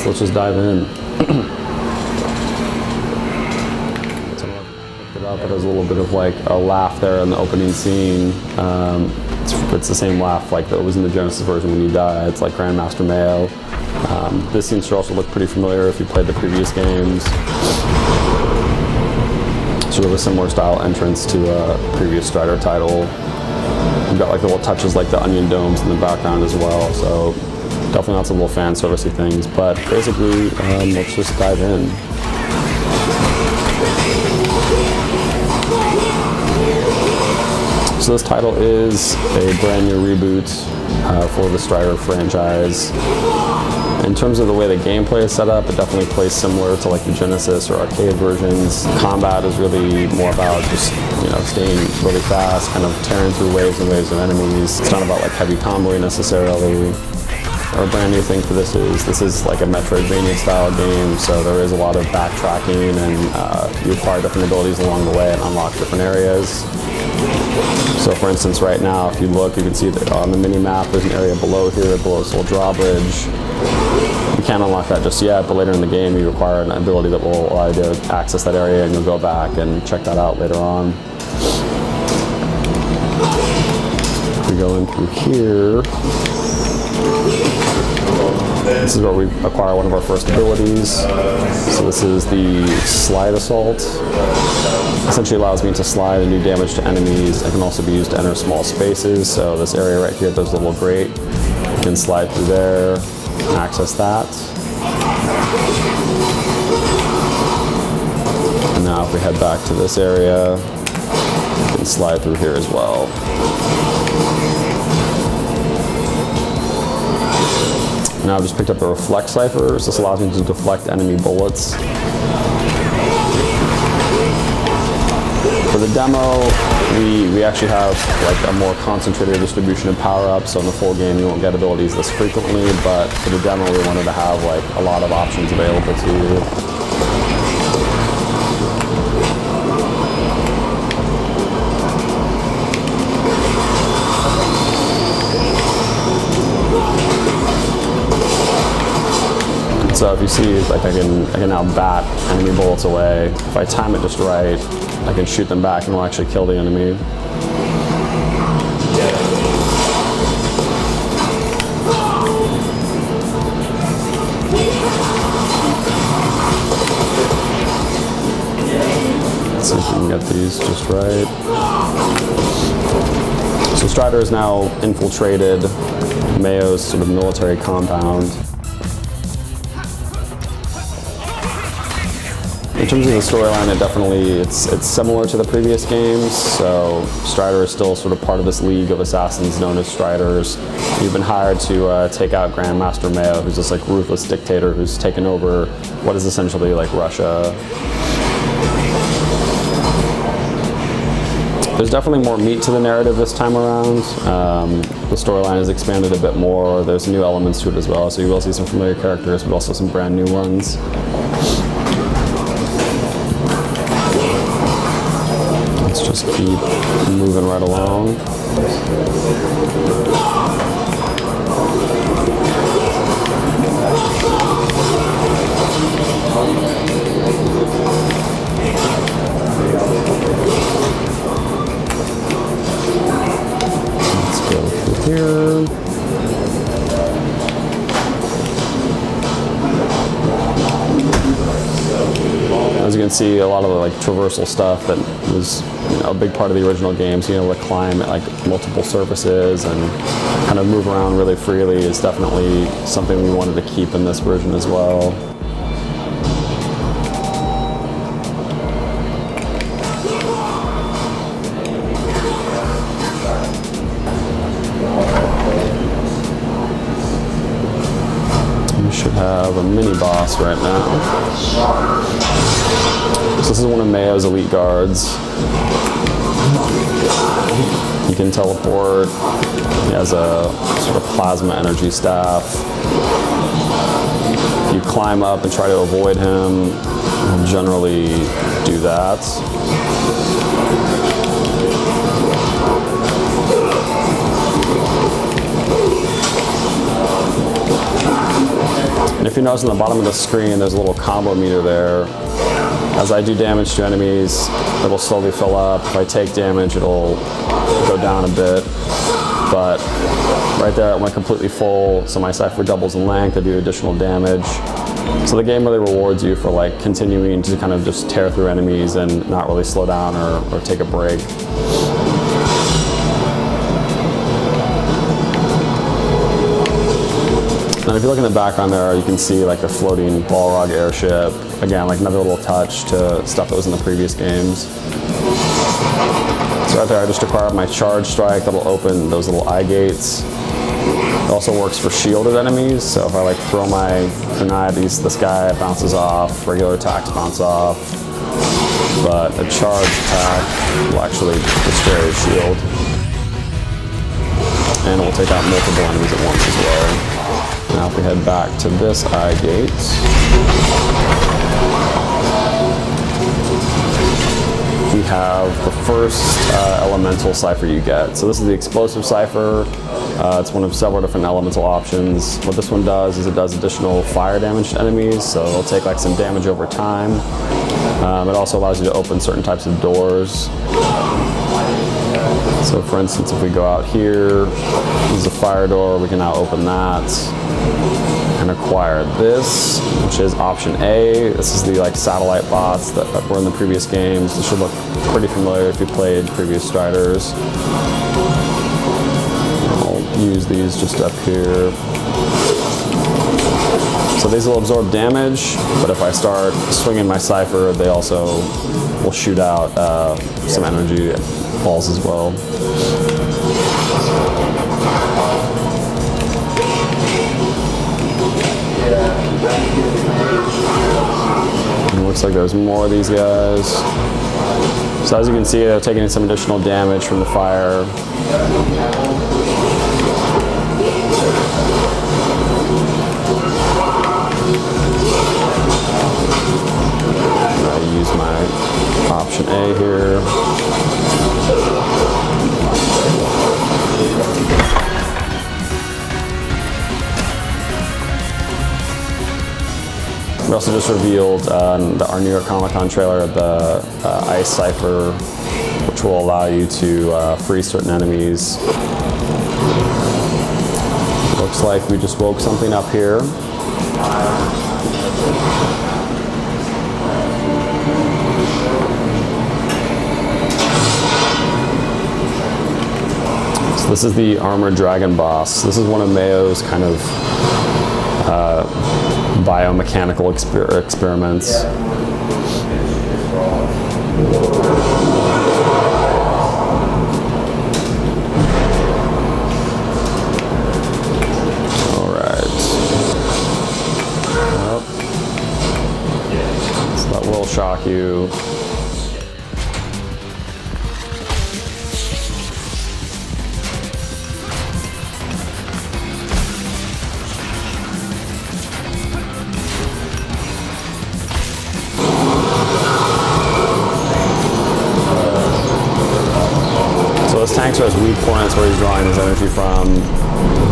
so let's just dive in. So I picked it up, but there's a little bit of like a laugh there in the opening scene. It's the same laugh like that was in the Genesis version when you die. It's like Grandmaster Meie. This scene should also look pretty familiar if you played the previous games. Sort of a similar style entrance to a previous Strider title. You've got like little touches like the onion domes in the background as well, so definitely lots of little fan servicey things, but basically let's just dive in. So this title is a brand new reboot for the Strider franchise. In terms of the way the gameplay is set up, it definitely plays similar to like the Genesis or arcade versions. Combat is really more about just, staying really fast, kind of tearing through waves and waves of enemies. It's not about like heavy comboing necessarily. Our brand new thing for this is like a Metroidvania style game, so there is a lot of backtracking and you acquire different abilities along the way and unlock different areas. So for instance, right now, if you look, you can see that on the mini-map, there's an area below here, below this little drawbridge. You can't unlock that just yet, but later in the game, you acquire an ability that will allow you to access that area, and you'll go back and check that out later on. If we go in through here, this is where we acquire one of our first abilities. So this is the Slide Assault. Essentially allows me to slide and do damage to enemies. It can also be used to enter small spaces. So this area right here, there's a little grate. You can slide through there, access that. And now if we head back to this area, you can slide through here as well. Now I've just picked up a Reflect Cipher. So this allows me to deflect enemy bullets. For the demo, we actually have like a more concentrated distribution of power-ups, so in the full game you won't get abilities this frequently, but for the demo we wanted to have like a lot of options available to you. So if you see, like I can now bat enemy bullets away. If I time it just right, I can shoot them back and it'll actually kill the enemy. Let's see if we can get these just right. So Strider is now infiltrated Meie's sort of military compound. In terms of the storyline, it's similar to the previous games. So Strider is still sort of part of this league of assassins known as Striders. You've been hired to take out Grandmaster Meie, who's this like ruthless dictator who's taken over what is essentially like Russia. There's definitely more meat to the narrative this time around. The storyline is expanded a bit more. There's new elements to it as well, so you will see some familiar characters, but also some brand new ones. Let's just keep moving right along. Let's go through here. As you can see, a lot of the like traversal stuff that was a big part of the original games, being able to climb like multiple surfaces and kind of move around really freely is definitely something we wanted to keep in this version as well. We should have a mini boss right now. So this is one of Meie's elite guards. He can teleport. He has a sort of plasma energy staff. If you climb up and try to avoid him, he'll generally do that. And if you notice on the bottom of the screen, there's a little combo meter there. As I do damage to enemies, it'll slowly fill up. If I take damage, it'll go down a bit. But right there, it went completely full, so my cipher doubles in length. I do additional damage. So the game really rewards you for like continuing to kind of just tear through enemies and not really slow down or take a break. And if you look in the background there, you can see like the floating Balrog airship. Again, like another little touch to stuff that was in the previous games. So right there, I just acquired my charge strike that'll open those little eye gates. It also works for shielded enemies, so if I like throw my kunai at this guy, it bounces off, regular attacks bounce off, but a charge attack will actually destroy his shield. And it will take out multiple enemies at once as well. Now if we head back to this eye gate, we have the first elemental cipher you get. So this is the explosive cipher. It's one of several different elemental options. What this one does is it does additional fire damage to enemies, so it'll take like some damage over time. It also allows you to open certain types of doors. So for instance, if we go out here, this is a fire door, we can now open that and acquire this, which is option A. This is the like satellite bots that were in the previous games. This should look pretty familiar if you played previous Striders. I'll use these just up here. So these will absorb damage, but if I start swinging my cipher, they also will shoot out some energy balls as well. And it looks like there's more of these guys. So as you can see, they're taking some additional damage from the fire. I use my option A here. We also just revealed our New York Comic-Con trailer the Ice Cipher, which will allow you to freeze certain enemies. Looks like we just woke something up here. So this is the Armored Dragon boss. This is one of Mae's kind of biomechanical experiments. All right. Well, so that will shock you. This tank has weak points where he's drawing his energy from.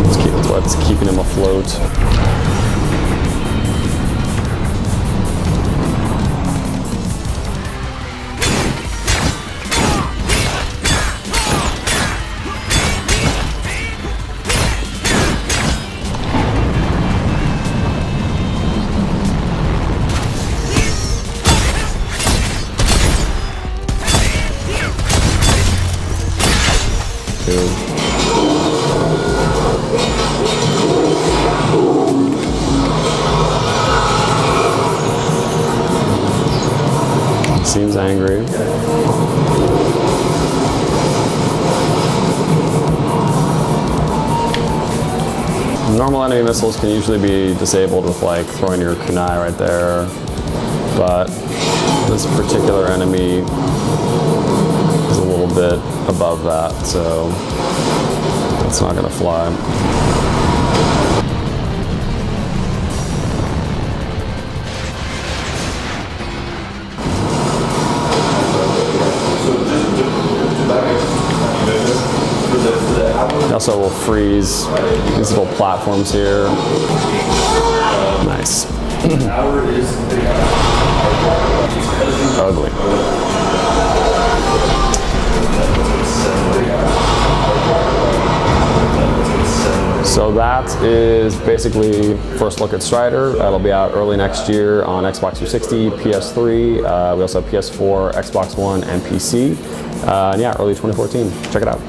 That's what's keeping him afloat. Seems angry. Normal enemy missiles can usually be disabled with like throwing your kunai right there, but this particular enemy is a little bit above that, so that's not gonna fly. also will freeze these little platforms here. Nice. Ugly. So that is basically first look at Strider. That'll be out early next year on Xbox 360, PS3. We also have PS4, Xbox One, and PC. And yeah, early 2014. Check it out.